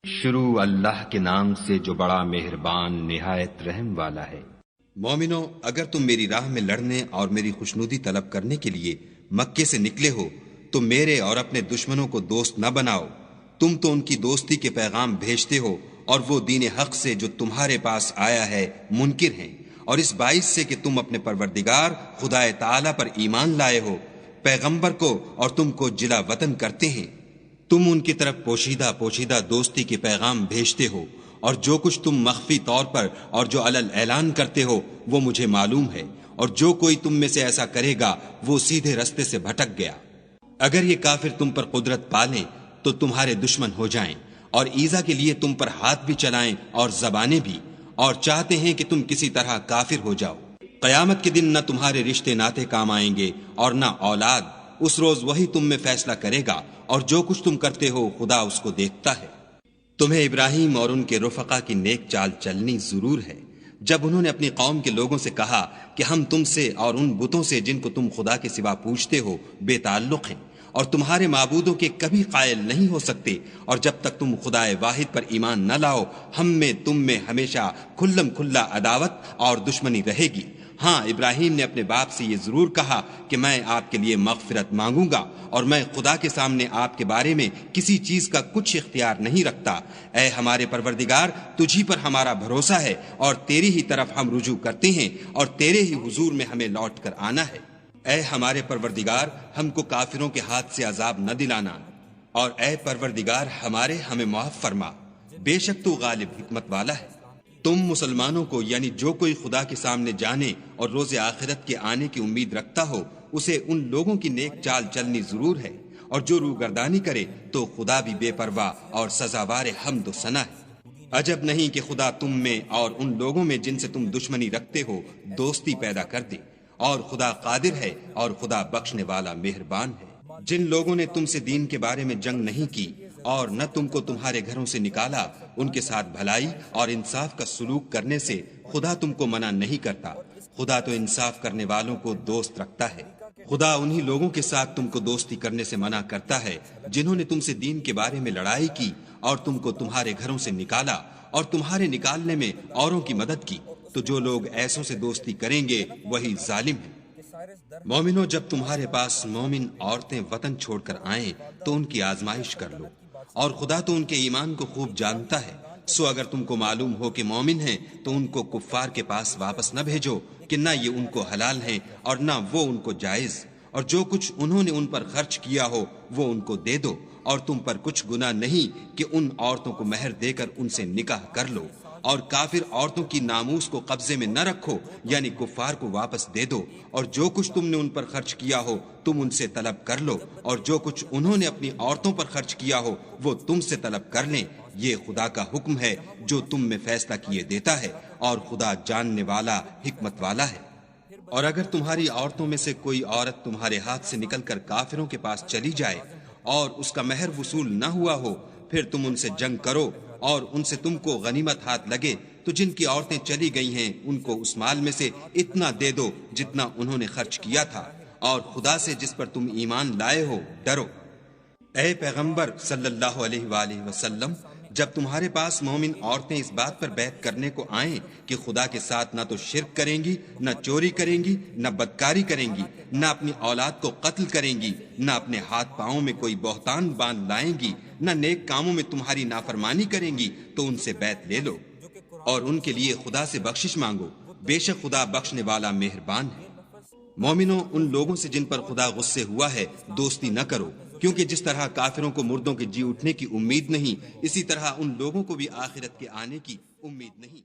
شروع اللہ کے نام سے جو بڑا مہربان نہایت رحم والا ہے۔ مومنو، اگر تم میری راہ میں لڑنے اور میری خوشنودی طلب کرنے کے لیے مکے سے نکلے ہو تو میرے اور اپنے دشمنوں کو دوست نہ بناؤ۔ تم تو ان کی دوستی کے پیغام بھیجتے ہو اور وہ دین حق سے جو تمہارے پاس آیا ہے منکر ہیں، اور اس باعث سے کہ تم اپنے پروردگار خدا تعالی پر ایمان لائے ہو، پیغمبر کو اور تم کو جلا وطن کرتے ہیں۔ تم ان کی طرف پوشیدہ دوستی کے پیغام بھیجتے ہو، اور جو کچھ تم مخفی طور پر اور جو علل اعلان کرتے ہو وہ مجھے معلوم ہے، اور جو کوئی تم میں سے ایسا کرے گا وہ سیدھے رستے سے بھٹک گیا۔ اگر یہ کافر تم پر قدرت پالیں تو تمہارے دشمن ہو جائیں، اور ایذا کے لیے تم پر ہاتھ بھی چلائیں اور زبانیں بھی، اور چاہتے ہیں کہ تم کسی طرح کافر ہو جاؤ۔ قیامت کے دن نہ تمہارے رشتے ناتے کام آئیں گے اور نہ اولاد، اس روز وہی تم میں فیصلہ کرے گا، اور جو کچھ تم کرتے ہو خدا اس کو دیکھتا ہے۔ تمہیں ابراہیم اور ان کے رفقا کی نیک چال چلنی ضرور ہے، جب انہوں نے اپنی قوم کے لوگوں سے کہا کہ ہم تم سے اور ان بتوں سے جن کو تم خدا کے سوا پوجتے ہو بے تعلق ہیں، اور تمہارے معبودوں کے کبھی قائل نہیں ہو سکتے، اور جب تک تم خدا واحد پر ایمان نہ لاؤ ہم میں تم میں ہمیشہ کھلم کھلا عداوت اور دشمنی رہے گی۔ ہاں، ابراہیم نے اپنے باپ سے یہ ضرور کہا کہ میں آپ کے لیے مغفرت مانگوں گا، اور میں خدا کے سامنے آپ کے بارے میں کسی چیز کا کچھ اختیار نہیں رکھتا۔ اے ہمارے پروردگار، تجھی پر ہمارا بھروسہ ہے، اور تیری ہی طرف ہم رجوع کرتے ہیں، اور تیرے ہی حضور میں ہمیں لوٹ کر آنا ہے۔ اے ہمارے پروردگار، ہم کو کافروں کے ہاتھ سے عذاب نہ دلانا، اور اے پروردگار ہمارے ہمیں معاف فرما، بے شک تو غالب حکمت والا ہے۔ تم مسلمانوں کو، یعنی جو کوئی خدا کے سامنے جانے اور روز آخرت کے آنے کی امید رکھتا ہو، اسے ان لوگوں کی نیک چال چلنی ضرور ہے، اور جو روگردانی کرے تو خدا بھی بے پرواہ اور سزاوار حمد و ثنا ہے۔ عجب نہیں کہ خدا تم میں اور ان لوگوں میں جن سے تم دشمنی رکھتے ہو دوستی پیدا کر دے، اور خدا قادر ہے اور خدا بخشنے والا مہربان ہے۔ جن لوگوں نے تم سے دین کے بارے میں جنگ نہیں کی اور نہ تم کو تمہارے گھروں سے نکالا، ان کے ساتھ بھلائی اور انصاف کا سلوک کرنے سے خدا تم کو منع نہیں کرتا۔ خدا تو انصاف کرنے والوں کو دوست رکھتا ہے۔ خدا انہی لوگوں کے ساتھ تم کو دوستی کرنے سے منع کرتا ہے جنہوں نے تم سے دین کے بارے میں لڑائی کی اور تم کو تمہارے گھروں سے نکالا، اور تمہارے نکالنے میں اوروں کی مدد کی، تو جو لوگ ایسوں سے دوستی کریں گے وہی ظالم ہیں۔ مومنو، جب تمہارے پاس مومن عورتیں وطن چھوڑ کر آئیں تو ان کی آزمائش کر لو، اور خدا تو ان کے ایمان کو خوب جانتا ہے۔ سو اگر تم کو معلوم ہو کہ مومن ہیں تو ان کو کفار کے پاس واپس نہ بھیجو کہ نہ یہ ان کو حلال ہیں اور نہ وہ ان کو جائز، اور جو کچھ انہوں نے ان پر خرچ کیا ہو وہ ان کو دے دو، اور تم پر کچھ گناہ نہیں کہ ان عورتوں کو مہر دے کر ان سے نکاح کر لو، اور کافر عورتوں کی ناموس کو قبضے میں نہ رکھو، یعنی کفار کو واپس دے دو، اور جو کچھ تم نے ان پر خرچ کیا ہو تم ان سے طلب کر لو، اور جو کچھ انہوں نے اپنی عورتوں پر خرچ کیا ہو وہ تم سے طلب کر لیں۔ یہ خدا کا حکم ہے جو تم میں فیصلہ کیے دیتا ہے، اور خدا جاننے والا حکمت والا ہے۔ اور اگر تمہاری عورتوں میں سے کوئی عورت تمہارے ہاتھ سے نکل کر کافروں کے پاس چلی جائے اور اس کا مہر وصول نہ ہوا ہو، پھر تم ان سے جنگ کرو اور ان سے تم کو غنیمت ہاتھ لگے، تو جن کی عورتیں چلی گئی ہیں ان کو اس مال میں سے اتنا دے دو جتنا انہوں نے خرچ کیا تھا، اور خدا سے جس پر تم ایمان لائے ہو ڈرو۔ اے پیغمبر صلی اللہ علیہ وآلہ وسلم، جب تمہارے پاس مومن عورتیں اس بات پر بیعت کرنے کو آئیں کہ خدا کے ساتھ نہ تو شرک کریں گی، نہ چوری کریں گی، نہ بدکاری کریں گی، نہ اپنی اولاد کو قتل کریں گی، نہ اپنے ہاتھ پاؤں میں کوئی بہتان باندھ لائیں گی، نہ نیک کاموں میں تمہاری نافرمانی کریں گی، تو ان سے بیعت لے لو، اور ان کے لیے خدا سے بخشش مانگو، بے شک خدا بخشنے والا مہربان ہے۔ مومنوں، ان لوگوں سے جن پر خدا غصے ہوا ہے دوستی نہ کرو، کیونکہ جس طرح کافروں کو مردوں کے جی اٹھنے کی امید نہیں، اسی طرح ان لوگوں کو بھی آخرت کے آنے کی امید نہیں۔